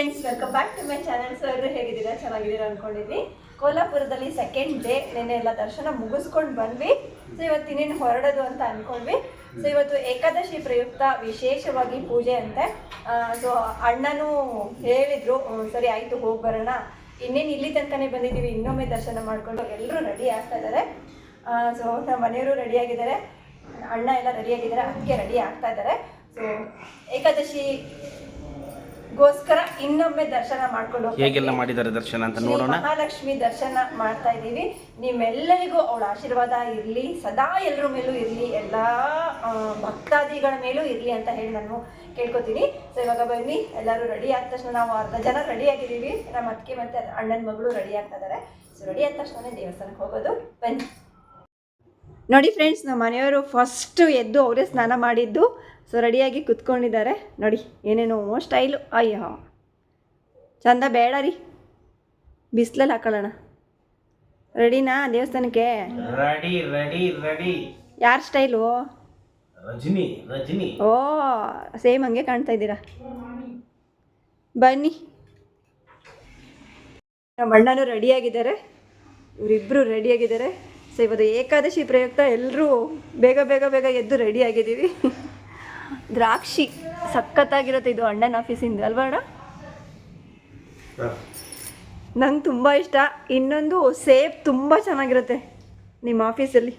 Friends, welcome back to my channel. So ಎಲ್ಲರೂ ಹೇಗಿದ್ದೀರಾ? ಚೆನ್ನಾಗಿದ್ದೀರಾ ಅಂದ್ಕೊಂಡಿದ್ವಿ. ಕೋಲ್ಹಾಪುರದಲ್ಲಿ ಸೆಕೆಂಡ್ ಡೇ, ನೆನ್ನೆ ಎಲ್ಲ ದರ್ಶನ ಮುಗಿಸ್ಕೊಂಡು ಬಂದ್ವಿ. ಸೊ ಇವತ್ತು ಇನ್ನೇನು ಹೊರಡೋದು ಅಂತ ಅಂದ್ಕೊಂಡ್ವಿ. ಸೊ ಇವತ್ತು ಏಕಾದಶಿ ಪ್ರಯುಕ್ತ ವಿಶೇಷವಾಗಿ ಪೂಜೆ ಅಂತೆ. ಸೊ ಅಣ್ಣನೂ ಹೇಳಿದರು, ಸರಿ ಆಯಿತು ಹೋಗಿ ಬರೋಣ, ಇನ್ನೇನು ಇಲ್ಲಿ ತನಕನೇ ಬಂದಿದ್ದೀವಿ, ಇನ್ನೊಮ್ಮೆ ದರ್ಶನ ಮಾಡಿಕೊಂಡು ಎಲ್ಲರೂ ರೆಡಿ ಆಗ್ತಾ ಇದ್ದಾರೆ. ಸೊ ನಮ್ಮ ಮನೆಯವರು ರೆಡಿಯಾಗಿದ್ದಾರೆ, ಅಣ್ಣ ಎಲ್ಲ ರೆಡಿಯಾಗಿದ್ದಾರೆ, ಅದಕ್ಕೆ ರೆಡಿ ಆಗ್ತಾ ಇದ್ದಾರೆ. ಸೊ ಏಕಾದಶಿ ಗೋಸ್ಕರ ಇನ್ನೊಮ್ಮೆ ದರ್ಶನ ಮಾಡ್ಕೊಂಡು ಹೇಗೆಲ್ಲ ಮಾಡಿದ್ದಾರೆ ದರ್ಶನ ಅಂತ ನೋಡೋಣ. ಮಹಾಲಕ್ಷ್ಮಿ ದರ್ಶನ ಮಾಡ್ತಾ ಇದ್ದೀವಿ. ನಿಮ್ಮೆಲ್ಲರಿಗೂ ಅವಳ ಆಶೀರ್ವಾದ ಇರಲಿ, ಸದಾ ಎಲ್ಲರ ಮೇಲೂ ಇರಲಿ, ಎಲ್ಲ ಭಕ್ತಾದಿಗಳ ಮೇಲೂ ಇರಲಿ ಅಂತ ಹೇಳಿ ನಾನು ಕೇಳ್ಕೊತೀನಿ. ಸೊ ಇವಾಗ ಬನ್ನಿ, ಎಲ್ಲರೂ ರೆಡಿ ಆದ ತಕ್ಷಣ, ನಾವು ಅರ್ಧ ಜನ ರೆಡಿ ಆಗಿದ್ದೀವಿ, ನಮ್ಮ ಅತ್ತಿಗೆ ಮತ್ತು ಅಣ್ಣನ ಮಗಳು ರೆಡಿ ಆಗ್ತಾ ಇದ್ದಾರೆ. ಸೊ ರೆಡಿ ಆದ ತಕ್ಷಣ ದೇವಸ್ಥಾನಕ್ಕೆ ಹೋಗೋದು. ಬನ್ನಿ ನೋಡಿ ಫ್ರೆಂಡ್ಸ್, ನಮ್ಮ ಮನೆಯವರು ಫಸ್ಟು ಎದ್ದು ಅವರೇ ಸ್ನಾನ ಮಾಡಿದ್ದು. ಸೊ ರೆಡಿಯಾಗಿ ಕುತ್ಕೊಂಡಿದ್ದಾರೆ ನೋಡಿ, ಏನೇನೋ ಸ್ಟೈಲು. ಅಯ್ಯೋ ಚಂದ ಬೇಡ ರೀ, ಬಿಸಿಲಲ್ಲಿ ಹಾಕೊಳ್ಳೋಣ. ರೆಡಿನಾ ದೇವಸ್ಥಾನಕ್ಕೆ? Ready ready ready. ಯಾರ ಸ್ಟೈಲು? ರಜನಿ ರಜನಿ. ಓ ಸೇಮ್ ಹಂಗೆ ಕಾಣ್ತಾ ಇದ್ದೀರಾ. ಬನ್ನಿ, ನಮ್ಮ ಅಣ್ಣನೂ ರೆಡಿಯಾಗಿದ್ದಾರೆ, ಇವರಿಬ್ಬರು ರೆಡಿಯಾಗಿದ್ದಾರೆ. ಸೊ ಇವತ್ತು ಏಕಾದಶಿ ಪ್ರಯುಕ್ತ ಎಲ್ಲರೂ ಬೇಗ ಬೇಗ ಬೇಗ ಎದ್ದು ರೆಡಿಯಾಗಿದ್ದೀವಿ. ದ್ರಾಕ್ಷಿ ಸಖತ್ತಾಗಿರುತ್ತೆ, ಇದು ಅಣ್ಣನ ಆಫೀಸಿಂದ ಅಲ್ವಾ ಅಣ್ಣ? ನಂಗೆ ತುಂಬ ಇಷ್ಟ. ಇನ್ನೊಂದು ಸೇಬ್ ತುಂಬ ಚೆನ್ನಾಗಿರುತ್ತೆ ನಿಮ್ಮ ಆಫೀಸಲ್ಲಿ.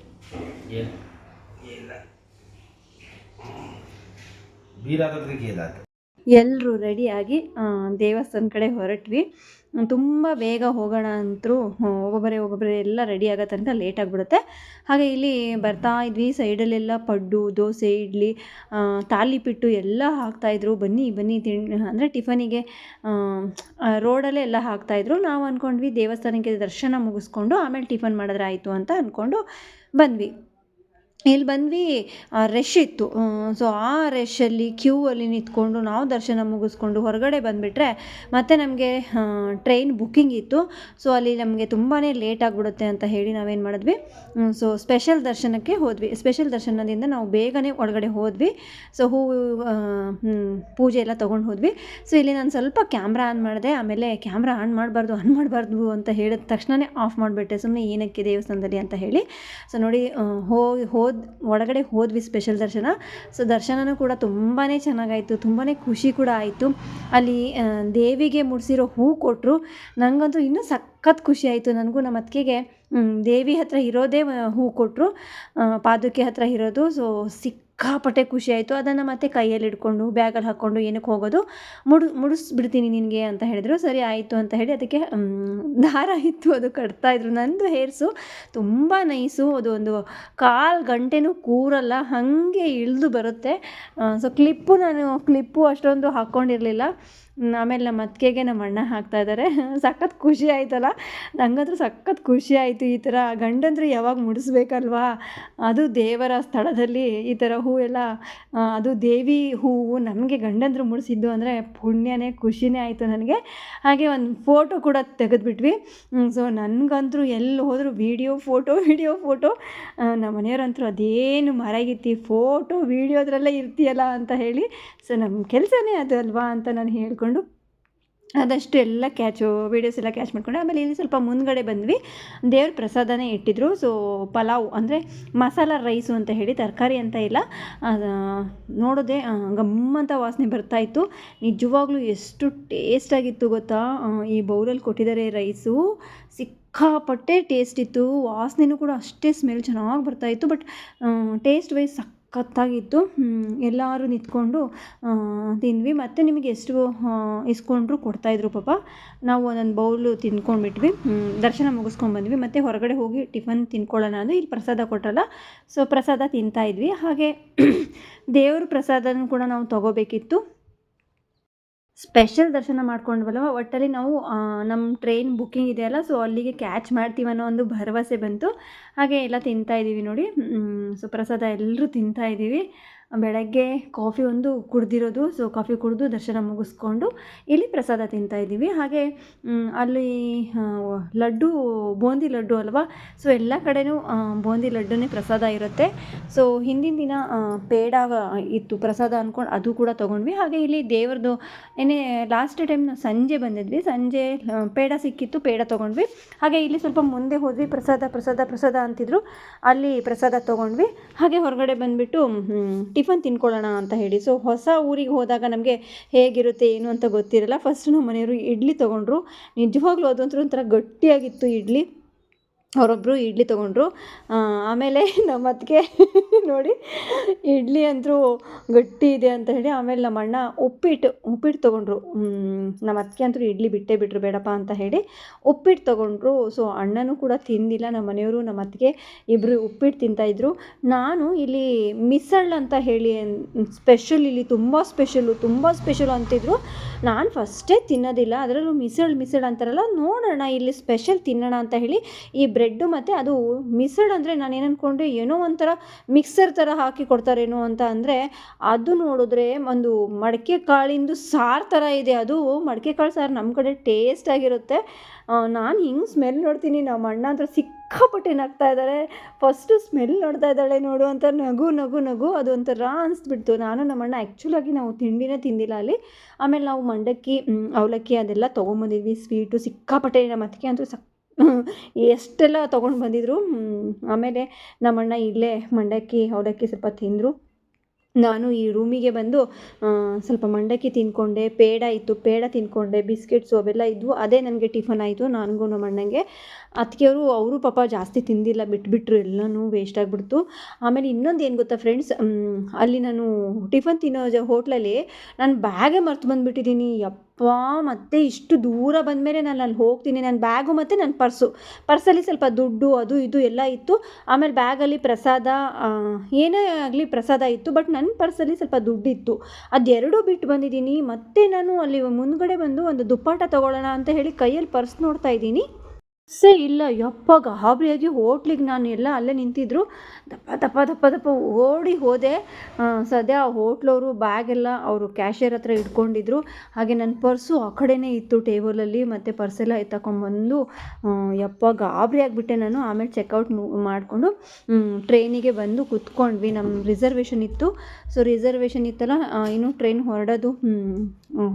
ಎಲ್ಲರೂ ರೆಡಿಯಾಗಿ ದೇವಸ್ಥಾನ ಕಡೆ ಹೊರಟ್ವಿ. ತುಂಬ ಬೇಗ ಹೋಗೋಣ ಅಂತರೂ ಒಬ್ಬೊಬ್ಬರೇ ಎಲ್ಲ ರೆಡಿ ಆಗೋ ತನಕ ಲೇಟ್ ಆಗಿಬಿಡುತ್ತೆ. ಹಾಗೆ ಇಲ್ಲಿ ಬರ್ತಾ ಇದ್ವಿ, ಸೈಡಲ್ಲೆಲ್ಲ ಪಡ್ಡು, ದೋಸೆ, ಇಡ್ಲಿ, ತಾಲಿಪಿಟ್ಟು ಎಲ್ಲ ಹಾಕ್ತಾಯಿದ್ರು. ಬನ್ನಿ ಬನ್ನಿ ಅಂದರೆ ಟಿಫನಿಗೆ ರೋಡಲ್ಲೇ ಎಲ್ಲ ಹಾಕ್ತಾಯಿದ್ರು. ನಾವು ಅಂದ್ಕೊಂಡ್ವಿ ದೇವಸ್ಥಾನಕ್ಕೆ ದರ್ಶನ ಮುಗಿಸ್ಕೊಂಡು ಆಮೇಲೆ ಟಿಫನ್ ಮಾಡಿದ್ರೆ ಆಯಿತು ಅಂತ ಅಂದ್ಕೊಂಡು ಬಂದ್ವಿ. ಇಲ್ಲಿ ಬಂದ್ವಿ, ರಶ್ ಇತ್ತು. ಸೊ ಆ ರಶಲ್ಲಿ ಕ್ಯೂ ಅಲ್ಲಿ ನಿಂತ್ಕೊಂಡು ನಾವು ದರ್ಶನ ಮುಗಿಸ್ಕೊಂಡು ಹೊರಗಡೆ ಬಂದುಬಿಟ್ರೆ ಮತ್ತೆ ನಮಗೆ ಟ್ರೈನ್ ಬುಕ್ಕಿಂಗ್ ಇತ್ತು. ಸೊ ಅಲ್ಲಿ ನಮಗೆ ತುಂಬಾ ಲೇಟ್ ಆಗಿಬಿಡುತ್ತೆ ಅಂತ ಹೇಳಿ ನಾವೇನು ಮಾಡಿದ್ವಿ, ಸೊ ಸ್ಪೆಷಲ್ ದರ್ಶನಕ್ಕೆ ಹೋದ್ವಿ. ಸ್ಪೆಷಲ್ ದರ್ಶನದಿಂದ ನಾವು ಬೇಗನೆ ಒಳಗಡೆ ಹೋದ್ವಿ. ಸೊ ಪೂಜೆ ಎಲ್ಲ ತೊಗೊಂಡು ಹೋದ್ವಿ. ಸೊ ಇಲ್ಲಿ ನಾನು ಸ್ವಲ್ಪ ಕ್ಯಾಮ್ರಾ ಆನ್ ಮಾಡಿದೆ, ಆಮೇಲೆ ಕ್ಯಾಮ್ರಾ ಆನ್ ಮಾಡಬಾರ್ದು ಅಂತ ಹೇಳಿದ ತಕ್ಷಣವೇ ಆಫ್ ಮಾಡಿಬಿಟ್ಟೆ, ಸುಮ್ಮನೆ ಏನಕ್ಕೆ ದೇವಸ್ಥಾನದಲ್ಲಿ ಅಂತ ಹೇಳಿ. ಸೊ ನೋಡಿ, ಒಳಗಡೆ ಹೋದ್ವಿ ಸ್ಪೆಷಲ್ ದರ್ಶನ. ಸೊ ದರ್ಶನನೂ ಕೂಡ ತುಂಬಾ ಚೆನ್ನಾಗಾಯಿತು, ತುಂಬಾ ಖುಷಿ ಕೂಡ ಆಯಿತು. ಅಲ್ಲಿ ದೇವಿಗೆ ಮುಡಿಸಿರೋ ಹೂ ಕೊಟ್ಟರು, ನನಗಂತೂ ಇನ್ನೂ ಸಖತ್ ಖುಷಿ ಆಯಿತು. ನನಗೂ ನಮ್ಮ ಅತ್ತಿಗೆಗೆ ದೇವಿ ಹತ್ರ ಇರೋದೇ ಹೂ ಕೊಟ್ಟರು, ಪಾದುಕೆ ಹತ್ರ ಇರೋದು. ಸೊ ಸಿಕ್ಕಾಪಟ್ಟೆ ಖುಷಿ ಆಯಿತು. ಅದನ್ನು ಮತ್ತೆ ಕೈಯಲ್ಲಿ ಇಟ್ಕೊಂಡು ಬ್ಯಾಗಲ್ಲಿ ಹಾಕ್ಕೊಂಡು ಏನಕ್ಕೆ ಹೋಗೋದು, ಮುಡಿಸ್ಬಿಡ್ತೀನಿ ನಿನಗೆ ಅಂತ ಹೇಳಿದ್ರು. ಸರಿ ಆಯಿತು ಅಂತ ಹೇಳಿ ಅದಕ್ಕೆ ದಾರ ಇತ್ತು, ಅದು ಕಟ್ತಾಯಿದ್ರು. ನಂದು ಹೇರ್ಸು ತುಂಬ ನೈಸು, ಅದು ಒಂದು 1/4 ಗಂಟೆನೂ ಕೂರಲ್ಲ, ಹಾಗೆ ಇಳಿದು ಬರುತ್ತೆ. ಸೊ ಕ್ಲಿಪ್ಪು ಅಷ್ಟೊಂದು ಹಾಕ್ಕೊಂಡಿರಲಿಲ್ಲ. ಆಮೇಲೆ ನಮ್ಮ ಅತ್ತಿಗೆಗೆ ನಮ್ಮ ಅಣ್ಣ ಹಾಕ್ತಾಯಿದ್ದಾರೆ. ಸಖತ್ ಖುಷಿ ಆಯ್ತಲ್ಲ, ನನಗಂತೂ ಸಖತ್ ಖುಷಿ ಆಯಿತು. ಈ ಥರ ಗಂಡಂದ್ರೆ ಯಾವಾಗ ಮುಡಿಸ್ಬೇಕಲ್ವಾ, ಅದು ದೇವರ ಸ್ಥಳದಲ್ಲಿ ಈ ಥರ ಹೂವೆಲ್ಲ, ಅದು ದೇವಿ ಹೂವು ನಮಗೆ ಗಂಡಂದ್ರು ಮುಡಿಸಿದ್ದು ಅಂದರೆ ಪುಣ್ಯನೇ, ಖುಷಿನೇ ಆಯಿತು ನನಗೆ. ಹಾಗೆ ಒಂದು ಫೋಟೋ ಕೂಡ ತೆಗೆದುಬಿಟ್ವಿ. ಸೊ ನನಗಂತೂ ಎಲ್ಲಿ ಹೋದರೂ ವಿಡಿಯೋ ಫೋಟೋ. ನಮ್ಮ ಮನೆಯವರಂತೂ ಅದೇನು ಮರಗಿತ್ತಿ ಫೋಟೋ ವಿಡಿಯೋದ್ರಲ್ಲೇ ಇರ್ತೀಯಲ್ಲ ಅಂತ ಹೇಳಿ. ಸೊ ನಮ್ಮ ಕೆಲಸನೇ ಅದು ಅಲ್ವಾ ಅಂತ ನಾನು ಹೇಳ್ಕೊಂಡು ಆದಷ್ಟು ಎಲ್ಲ ವೀಡಿಯೋಸ್ ಎಲ್ಲ ಕ್ಯಾಚ್ ಮಾಡ್ಕೊಂಡು ಆಮೇಲೆ ಇಲ್ಲಿ ಸ್ವಲ್ಪ ಮುಂದ್ಗಡೆ ಬಂದ್ವಿ. ದೇವ್ರ ಪ್ರಸಾದನೇ ಇಟ್ಟಿದ್ರು. ಸೊ ಪಲಾವ್ ಅಂದರೆ ಮಸಾಲ ರೈಸು ಅಂತ ಹೇಳಿ, ತರಕಾರಿ ಅಂತ ಇಲ್ಲ. ನೋಡೋದೆ ಗಮ್ಮಂತ ವಾಸನೆ ಬರ್ತಾಯಿತ್ತು. ನಿಜವಾಗ್ಲೂ ಎಷ್ಟು ಟೇಸ್ಟಾಗಿತ್ತು ಗೊತ್ತಾ. ಈ ಬೌಲಲ್ಲಿ ಕೊಟ್ಟಿದ್ದಾರೆ ರೈಸು, ಸಿಕ್ಕಾಪಟ್ಟೆ ಟೇಸ್ಟ್ ಇತ್ತು. ವಾಸನೆಯೂ ಕೂಡ ಅಷ್ಟೇ ಸ್ಮೆಲ್ ಚೆನ್ನಾಗಿ ಬರ್ತಾಯಿತ್ತು. ಬಟ್ ಟೇಸ್ಟ್ ವೈಸ್ ಸಖತ್ತಾಗಿತ್ತು. ಎಲ್ಲರೂ ನಿಂತ್ಕೊಂಡು ತಿಂದ್ವಿ. ಮತ್ತು ನಿಮಗೆ ಎಷ್ಟು ಇಸ್ಕೊಂಡ್ರು ಕೊಡ್ತಾಯಿದ್ರು ಪಾಪ. ನಾವು ಒಂದೊಂದು ಬೌಲು ತಿಂದ್ಕೊಂಡ್ಬಿಟ್ವಿ. ದರ್ಶನ ಮುಗಿಸ್ಕೊಂಡ್ಬಂದ್ವಿ. ಮತ್ತು ಹೊರಗಡೆ ಹೋಗಿ ಟಿಫನ್ ತಿನ್ಕೊಳ್ಳೋಣ ಅಂದರೆ ಇಲ್ಲಿ ಪ್ರಸಾದ ಕೊಟ್ಟರಲ್ಲ, ಸೊ ಪ್ರಸಾದ ತಿಂತಾಯಿದ್ವಿ. ಹಾಗೆ ದೇವ್ರ ಪ್ರಸಾದನೂ ಕೂಡ ನಾವು ತೊಗೋಬೇಕಿತ್ತು. ಸ್ಪೆಷಲ್ ದರ್ಶನ ಮಾಡ್ಕೊಂಡ್ವಲ್ಲ, ಒಟ್ಟಲ್ಲಿ ನಾವು ನಮ್ಮ ಟ್ರೈನ್ ಬುಕ್ಕಿಂಗ್ ಇದೆಯಲ್ಲ, ಸೊ ಅಲ್ಲಿಗೆ ಕ್ಯಾಚ್ ಮಾಡ್ತೀವನ್ನೋ ಒಂದು ಭರವಸೆ ಬಂತು. ಹಾಗೆ ಎಲ್ಲ ತಿಂತಾಯಿದ್ದೀವಿ ನೋಡಿ. ಸೊ ಪ್ರಸಾದ ಎಲ್ಲರೂ ತಿಂತಾಯಿದ್ದೀವಿ. ಬೆಳಗ್ಗೆ ಕಾಫಿ ಒಂದು ಕುಡ್ದಿರೋದು. ಸೊ ಕಾಫಿ ಕುಡಿದು ದರ್ಶನ ಮುಗಿಸ್ಕೊಂಡು ಇಲ್ಲಿ ಪ್ರಸಾದ ತಿಂತಾಯಿದ್ದೀವಿ. ಹಾಗೆ ಅಲ್ಲಿ ಲಡ್ಡು ಬೂಂದಿ ಲಡ್ಡು ಅಲ್ವಾ, ಸೊ ಎಲ್ಲ ಕಡೆನೂ ಬೂಂದಿ ಲಡ್ಡುನೇ ಪ್ರಸಾದ ಇರುತ್ತೆ. ಸೊ ಹಿಂದಿನ ದಿನ ಪೇಡ ಇತ್ತು ಪ್ರಸಾದ ಅಂದ್ಕೊಂಡು ಅದು ಕೂಡ ತೊಗೊಂಡ್ವಿ. ಹಾಗೆ ಇಲ್ಲಿ ದೇವ್ರದ್ದು ಲಾಸ್ಟ್ ಟೈಮ್ ನಾವು ಸಂಜೆ ಬಂದಿದ್ವಿ, ಸಂಜೆ ಪೇಡ ಸಿಕ್ಕಿತ್ತು, ಪೇಡ ತೊಗೊಂಡ್ವಿ. ಹಾಗೆ ಇಲ್ಲಿ ಸ್ವಲ್ಪ ಮುಂದೆ ಹೋದ್ವಿ, ಪ್ರಸಾದ ಅಂತಿದ್ರು, ಅಲ್ಲಿ ಪ್ರಸಾದ ತೊಗೊಂಡ್ವಿ. ಹಾಗೆ ಹೊರಗಡೆ ಬಂದುಬಿಟ್ಟು ಟಿಫನ್ ತಿನ್ಕೊಳ್ಳೋಣ ಅಂತ ಹೇಳಿ. ಸೊ ಹೊಸ ಊರಿಗೆ ಹೋದಾಗ ನಮಗೆ ಹೇಗಿರುತ್ತೆ ಏನು ಅಂತ ಗೊತ್ತಿರಲ್ಲ. ಫಸ್ಟ್ ನಮ್ಮ ಮನೆಯವರು ಇಡ್ಲಿ ತೊಗೊಂಡ್ರು. ನಿಜವಾಗ್ಲೂ ಅದಂತೂ ಒಂಥರ ಗಟ್ಟಿಯಾಗಿತ್ತು ಇಡ್ಲಿ. ಅವರೊಬ್ಬರು ಇಡ್ಲಿ ತೊಗೊಂಡ್ರು. ಆಮೇಲೆ ನಮ್ಮ ಅತ್ತಿಗೆ ನೋಡಿ ಇಡ್ಲಿ ಅಂತೂ ಗಟ್ಟಿ ಇದೆ ಅಂತ ಹೇಳಿ, ಆಮೇಲೆ ನಮ್ಮ ಅಣ್ಣ ಉಪ್ಪಿಟ್ಟು ತೊಗೊಂಡ್ರು. ನಮ್ಮ ಅತ್ತಿಗೆ ಅಂತೂ ಇಡ್ಲಿ ಬಿಟ್ಟರು ಬೇಡಪ್ಪ ಅಂತ ಹೇಳಿ ಉಪ್ಪಿಟ್ಟು ತೊಗೊಂಡ್ರು. ಸೊ ಅಣ್ಣನೂ ಕೂಡ ತಿಂದಿಲ್ಲ, ನಮ್ಮ ಮನೆಯವರು ನಮ್ಮ ಅತ್ತಿಗೆ ಇಬ್ಬರು ಉಪ್ಪಿಟ್ಟು ತಿಂತಾಯಿದ್ರು. ನಾನು ಇಲ್ಲಿ ಮಿಸಳ್ ಅಂತ ಹೇಳಿ ಸ್ಪೆಷಲ್, ಇಲ್ಲಿ ತುಂಬ ಸ್ಪೆಷಲು ಅಂತಿದ್ರು. ನಾನು ಫಸ್ಟೇ ತಿನ್ನೋದಿಲ್ಲ, ಅದರಲ್ಲೂ ಮಿಸಳ್ ಅಂತಾರಲ್ಲ, ನೋಡೋಣ ಇಲ್ಲಿ ಸ್ಪೆಷಲ್ ತಿನ್ನೋಣ ಅಂತ ಹೇಳಿ ಈ ಬ್ರೆಡ್ಡು ಮತ್ತು ಅದು ಮಿಸಳ್ ಅಂದರೆ ನಾನು ಏನು ಅಂದ್ಕೊಂಡೆ, ಏನೋ ಒಂಥರ ಮಿಕ್ಸರ್ ಥರ ಹಾಕಿ ಕೊಡ್ತಾರೇನೋ ಅಂತ. ಅಂದರೆ ಅದು ನೋಡಿದ್ರೆ ಒಂದು ಮಡಕೆ ಕಾಳಿಂದು ಸಾರು ಥರ ಇದೆ. ಅದು ಮಡಕೆ ಕಾಳು ಸಾರು ನಮ್ಮ ಕಡೆ ಟೇಸ್ಟಾಗಿರುತ್ತೆ. ನಾನು ಹಿಂಗೆ ಸ್ಮೆಲ್ ನೋಡ್ತೀನಿ, ನಮ್ಮ ಅಣ್ಣ ಹತ್ರ ಸಿಕ್ಕಾಪಟ್ಟೆ ನಗ್ತಾ ಇದ್ದಾರೆ. ಫಸ್ಟು ಸ್ಮೆಲ್ ನೋಡ್ತಾ ಇದ್ದಾಳೆ ನೋಡು ಅಂತ ನಗು ಅದು ಒಂಥರ ಅನಿಸ್ಬಿಡ್ತು. ನಾನು ನಮ್ಮ ಅಣ್ಣ ಆ್ಯಕ್ಚುಲಾಗಿ ನಾವು ತಿಂಡಿನೇ ತಿಂದಿಲ್ಲ ಅಲ್ಲಿ. ಆಮೇಲೆ ನಾವು ಮಂಡಕ್ಕಿ ಅವಲಕ್ಕಿ ಅದೆಲ್ಲ ತೊಗೊಂಬಂದಿದ್ವಿ. ಸ್ವೀಟು ಸಿಕ್ಕಾಪಟ್ಟೆ, ನಮ್ಮ ಅತ್ತಿಗೆ ಅಂತೂ ಎಷ್ಟೆಲ್ಲ ತೊಗೊಂಡು ಬಂದಿದ್ರು. ಆಮೇಲೆ ನಮ್ಮಣ್ಣ ಇಲ್ಲೇ ಮಂಡಕ್ಕಿ ಅವಲಕ್ಕಿ ಸ್ವಲ್ಪ ತಿಂದರು. ನಾನು ಈ ರೂಮಿಗೆ ಬಂದು ಸ್ವಲ್ಪ ಮಂಡಕ್ಕಿ ತಿಂದ್ಕೊಂಡೆ, ಪೇಡ ಇತ್ತು ಪೇಡ ತಿಂದ್ಕೊಂಡೆ, ಬಿಸ್ಕೆಟ್ಸು ಅವೆಲ್ಲ ಇದ್ವು. ಅದೇ ನನಗೆ ಟಿಫನ್ ಆಯಿತು ನನಗೂ ನಮ್ಮ ಅಣ್ಣಂಗೆ. ಅತ್ತಿಗೆಯವರು ಅವರು ಪಾಪ ಜಾಸ್ತಿ ತಿಂದಿಲ್ಲ, ಬಿಟ್ಬಿಟ್ರು, ಎಲ್ಲನೂ ವೇಸ್ಟ್ ಆಗಿಬಿಡ್ತು. ಆಮೇಲೆ ಇನ್ನೊಂದು ಏನು ಗೊತ್ತಾ ಫ್ರೆಂಡ್ಸ್, ಅಲ್ಲಿ ನಾನು ಟಿಫನ್ ತಿನ್ನೋ ಹೋಟ್ಲಲ್ಲಿ ನಾನು ಬ್ಯಾಗೇ ಮರ್ತು ಬಂದುಬಿಟ್ಟಿದ್ದೀನಿ. ಮತ್ತೆ ಇಷ್ಟು ದೂರ ಬಂದಮೇಲೆ ನಾನು ಅಲ್ಲಿ ಹೋಗ್ತೀನಿ. ನನ್ನ ಬ್ಯಾಗು ಮತ್ತು ನನ್ನ ಪರ್ಸಲ್ಲಿ ಸ್ವಲ್ಪ ದುಡ್ಡು ಅದು ಇದು ಎಲ್ಲ ಇತ್ತು. ಆಮೇಲೆ ಬ್ಯಾಗಲ್ಲಿ ಪ್ರಸಾದ, ಏನೇ ಆಗಲಿ ಪ್ರಸಾದ ಇತ್ತು, ಬಟ್ ನನ್ನ ಪರ್ಸಲ್ಲಿ ಸ್ವಲ್ಪ ದುಡ್ಡಿತ್ತು. ಅದೆರಡೂ ಬಿಟ್ಟು ಬಂದಿದ್ದೀನಿ. ಮತ್ತು ನಾನು ಅಲ್ಲಿ ಮುಂದ್ಗಡೆ ಬಂದು ಒಂದು ದುಪ್ಪಟ್ಟ ತೊಗೊಳ್ಳೋಣ ಅಂತ ಹೇಳಿ ಕೈಯಲ್ಲಿ ಪರ್ಸ್ ನೋಡ್ತಾ ಇದ್ದೀನಿ, ಇಲ್ಲ. ಯಪ್ಪ ಗಾಬರಿಯಾಗಿ ಹೋಟ್ಲಿಗೆ ನಾನು ಎಲ್ಲ ಅಲ್ಲೇ ನಿಂತಿದ್ರು, ದಪ್ಪ ಓಡಿ ಹೋದೆ. ಸದ್ಯ ಆ ಹೋಟ್ಲವರು ಬ್ಯಾಗೆಲ್ಲ ಅವರು ಕ್ಯಾಶಿಯರ್ ಹತ್ರ ಇಟ್ಕೊಂಡಿದ್ರು. ಹಾಗೆ ನನ್ನ ಪರ್ಸು ಆ ಕಡೆನೇ ಇತ್ತು ಟೇಬಲಲ್ಲಿ, ಮತ್ತು ಪರ್ಸೆಲ್ಲ ಎತ್ತಕೊಂಡ್ಬಂದು ಯಪ್ಪ ಗಾಬರಿ ಆಗಿಬಿಟ್ಟೆ ನಾನು. ಆಮೇಲೆ ಚೆಕ್ಔಟ್ ಮಾಡಿಕೊಂಡು ಟ್ರೈನಿಗೆ ಬಂದು ಕೂತ್ಕೊಂಡ್ವಿ. ನಮ್ಮ ರಿಸರ್ವೇಷನ್ ಇತ್ತು. ಸೊ ರಿಸರ್ವೇಷನ್ ಇತ್ತಲ್ಲ, ಇನ್ನೂ ಟ್ರೈನ್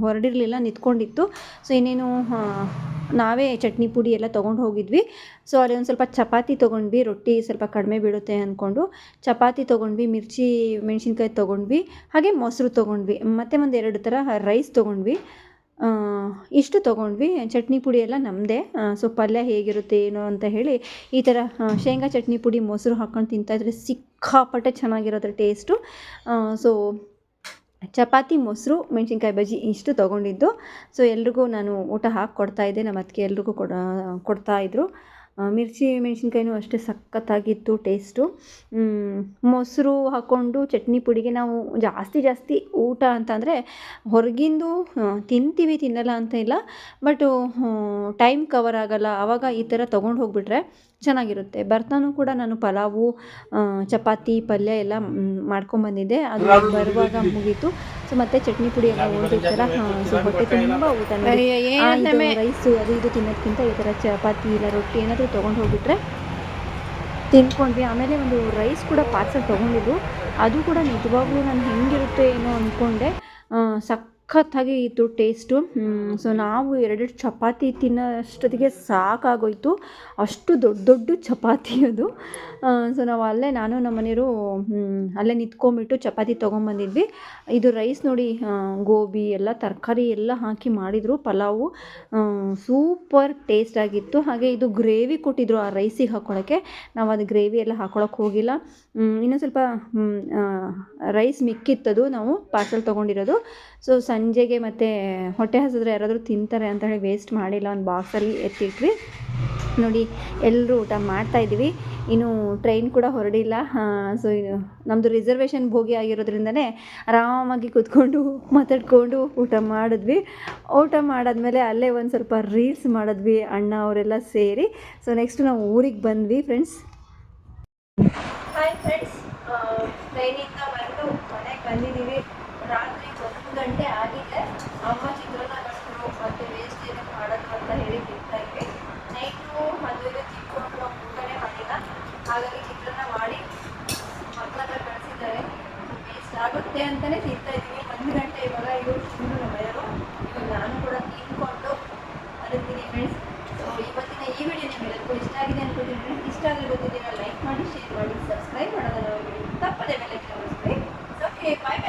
ಹೊರಡಿರಲಿಲ್ಲ, ನಿಂತ್ಕೊಂಡಿತ್ತು. ಸೊ ಇನ್ನೇನು ನಾವೇ ಚಟ್ನಿ ಪುಡಿ ಎಲ್ಲ ತೊಗೊಂಡು ಹೋಗಿದ್ವಿ. ಸೊ ಅಲ್ಲಿ ಒಂದು ಸ್ವಲ್ಪ ಚಪಾತಿ ತೊಗೊಂಡ್ವಿ, ರೊಟ್ಟಿ ಸ್ವಲ್ಪ ಕಡಿಮೆ ಬೀಳುತ್ತೆ ಅಂದ್ಕೊಂಡು ಚಪಾತಿ ತೊಗೊಂಡ್ವಿ, ಮೆಣಸಿನ್ಕಾಯಿ ತೊಗೊಂಡ್ವಿ, ಹಾಗೆ ಮೊಸರು ತೊಗೊಂಡ್ವಿ, ಮತ್ತು ಒಂದು 2 ಥರ ರೈಸ್ ತೊಗೊಂಡ್ವಿ. ಇಷ್ಟು ತೊಗೊಂಡ್ವಿ. ಚಟ್ನಿ ಪುಡಿ ಎಲ್ಲ ನಮ್ಮದೇ. ಸೊ ಪಲ್ಯ ಹೇಗಿರುತ್ತೆ ಏನೋ ಅಂತ ಹೇಳಿ ಈ ಥರ ಶೇಂಗಾ ಚಟ್ನಿ ಪುಡಿ ಮೊಸರು ಹಾಕ್ಕೊಂಡು ತಿಂತಾಯಿದ್ರೆ ಸಿಕ್ಕಾಪಟ್ಟೆ ಚೆನ್ನಾಗಿರುತ್ತೆ ಟೇಸ್ಟು. ಸೊ ಚಪಾತಿ, ಮೊಸರು, ಮೆಣಸಿನ್ಕಾಯಿ ಬಜ್ಜಿ ಇಷ್ಟು ತೊಗೊಂಡಿದ್ದು. ಸೊ ಎಲ್ರಿಗೂ ನಾನು ಊಟ ಹಾಕಿ ಕೊಡ್ತಾಯಿದ್ದೆ, ನಮ್ಮ ಅತ್ತಿಗೆ ಎಲ್ರಿಗೂ ಕೊಡ್ತಾಯಿದ್ರು. ಮೆಣಸಿನ್ಕಾಯಿನೂ ಅಷ್ಟೇ ಸಖತ್ತಾಗಿತ್ತು ಟೇಸ್ಟು. ಮೊಸರು ಹಾಕ್ಕೊಂಡು ಚಟ್ನಿ ಪುಡಿಗೆ ನಾವು ಜಾಸ್ತಿ ಊಟ ಅಂತಂದರೆ ಹೊರಗಿಂದು ತಿನ್ನಲ್ಲ ಅಂತ ಇಲ್ಲ, ಬಟ್ ಟೈಮ್ ಕವರ್ ಆಗೋಲ್ಲ. ಆವಾಗ ಈ ಥರ ತೊಗೊಂಡು ಹೋಗ್ಬಿಟ್ರೆ ಚೆನ್ನಾಗಿರುತ್ತೆ. ಬರ್ತಾನೂ ಕೂಡ ನಾನು ಪಲಾವು, ಚಪಾತಿ, ಪಲ್ಯ ಎಲ್ಲ ಮಾಡ್ಕೊಂಬಂದಿದ್ದೆ. ಅದು ಬರುವಾಗ ಮುಗೀತು. ಸೊ ಮತ್ತೆ ಚಟ್ನಿ ಪುಡಿ ಎಲ್ಲ ಓದಿರ್ತಾರ. ಸೊ ಹೊಟ್ಟೆ ತುಂಬ ಊಟ, ರೈಸು ಅದು ಇದು ತಿನ್ನೋದಕ್ಕಿಂತ ಈ ಥರ ಚಪಾತಿ ಇಲ್ಲ ರೊಟ್ಟಿ ಏನಾದರೂ ತೊಗೊಂಡು ಹೋಗ್ಬಿಟ್ರೆ ತಿನ್ಕೊಂಡ್ವಿ. ಆಮೇಲೆ ಒಂದು ರೈಸ್ ಕೂಡ ಪಾರ್ಸಲ್ ತೊಗೊಂಡಿದ್ದು, ಅದು ಕೂಡ ನಿಜವಾಗ್ಲೂ ನಾನು ಹೆಂಗಿರುತ್ತೆ ಏನೋ ಅಂದ್ಕೊಂಡೆ. ಸಖತ್ತಾಗಿ ಇತ್ತು ಟೇಸ್ಟು. ಸೊ ನಾವು 2 ಚಪಾತಿ ತಿನ್ನೋಷ್ಟೊತ್ತಿಗೆ ಸಾಕಾಗೋಯ್ತು, ಅಷ್ಟು ದೊಡ್ಡ ಚಪಾತಿ ಅದು. ಸೊ ನಾವು ಅಲ್ಲೇ ನಾನು ನಮ್ಮ ಮನೆಯವರು ಅಲ್ಲೇ ನಿಂತ್ಕೊಂಡ್ಬಿಟ್ಟು ಚಪಾತಿ ತೊಗೊಂಬಂದಿದ್ವಿ. ಇದು ರೈಸ್ ನೋಡಿ, ಗೋಬಿ ಎಲ್ಲ ತರಕಾರಿ ಎಲ್ಲ ಹಾಕಿ ಮಾಡಿದರು ಪಲಾವು, ಸೂಪರ್ ಟೇಸ್ಟ್ ಆಗಿತ್ತು. ಹಾಗೆ ಇದು ಗ್ರೇವಿ ಕೊಟ್ಟಿದ್ರು ಆ ರೈಸಿಗೆ ಹಾಕ್ಕೊಳ್ಳೋಕ್ಕೆ. ನಾವು ಅದು ಗ್ರೇವಿ ಎಲ್ಲ ಹಾಕ್ಕೊಳಕ್ಕೆ ಹೋಗಿಲ್ಲ. ಇನ್ನೂ ಸ್ವಲ್ಪ ರೈಸ್ ಮಿಕ್ಕಿತ್ತದು, ನಾವು ಪಾರ್ಸಲ್ ತೊಗೊಂಡಿರೋದು. ಸೊ ಸಂಜೆಗೆ ಮತ್ತು ಹೊಟ್ಟೆ ಹಸಿದ್ರೆ ಯಾರಾದರೂ ತಿಂತಾರೆ ಅಂತ ಹೇಳಿ ವೇಸ್ಟ್ ಮಾಡಿಲ್ಲ, ಒಂದು ಬಾಕ್ಸಲ್ಲಿ ಎತ್ತಿಟ್ವಿ. ನೋಡಿ ಎಲ್ಲರೂ ಊಟ ಮಾಡ್ತಾಯಿದ್ದೀವಿ. ಇನ್ನು ಟ್ರೈನ್ ಕೂಡ ಹೊರಡಿಲ್ಲ. ಸೊ ನಮ್ಮದು ರಿಸರ್ವೇಷನ್ ಬೋಗಿ ಆಗಿರೋದ್ರಿಂದನೇ ಆರಾಮಾಗಿ ಕೂತ್ಕೊಂಡು ಮಾತಾಡ್ಕೊಂಡು ಊಟ ಮಾಡಿದ್ವಿ. ಊಟ ಮಾಡಾದ್ಮೇಲೆ ಅಲ್ಲೇ ಒಂದು ಸ್ವಲ್ಪ ರೀಲ್ಸ್ ಮಾಡಿದ್ವಿ ಅಣ್ಣ ಅವರೆಲ್ಲ ಸೇರಿ. ಸೊ ನೆಕ್ಸ್ಟ್ ನಾವು ಊರಿಗೆ ಬಂದ್ವಿ ಫ್ರೆಂಡ್ಸ್. ಹಾಯ್ ಫ್ರೆಂಡ್ಸ್, ಟ್ರೈನಿಂದ ಬಂದು ಮನೆಗೆ ಬಂದಿದ್ದೀವಿ. ರಾತ್ರಿ 1 ಗಂಟೆ ಆಗಿದೆ. ಅಮ್ಮ ಚಿತ್ರಾನ್ನ ಕಟ್ಟಿದ್ರು ಮತ್ತು ವೇಸ್ಟ್ ಏನು ಮಾಡೋದು ಅಂತ ಹೇಳಿ ತಿಂತಾ ಇದ್ವಿ. ನೈಟು ಅದು ಇದು ತಿನ್ಕೊಂಡು ಊಟನೇ ಮಾಡಿಲ್ಲ. ಹಾಗಾಗಿ ಚಿತ್ರಾನ್ನ ಮಾಡಿ ಮಕ್ಕಳ ಹತ್ರ ಕಳಿಸಿದ್ದಾರೆ. ವೇಸ್ಟ್ ಆಗುತ್ತೆ ಅಂತಲೇ ತಿಂತಾ ಇದ್ದೀವಿ. 1 ಗಂಟೆ ಇವಾಗ ಇವರು ಶುರು ನಮ್ಮರು. ಇವಾಗ ನಾನು ಕೂಡ ತಿನ್ಕೊಂಡು ಅದಕ್ಕೆ ಫ್ರೆಂಡ್ಸ್. ಸೊ ಇವತ್ತಿನ ಈ ವಿಡಿಯೋ ನಿಮಗೆಲ್ಲರಿಗೂ ಇಷ್ಟ ಆಗಿದೆ ಅನ್ಕೋತೀನಿ ಫ್ರೆಂಡ್ಸ್. ಇಷ್ಟ ಆದರೆ ಗೊತ್ತಿದ್ದೀರಾ ಲೈಕ್ ಮಾಡಿ, ಶೇರ್ ಮಾಡಿ, ಸಬ್ಸ್ಕ್ರೈಬ್ ಮಾಡೋದನ್ನು ತಪ್ಪದೆ ಮೇಲೆ ಕ್ಲಿಕ್ ಮಾಡಿ. ಓಕೆ, ಬಾಯ್.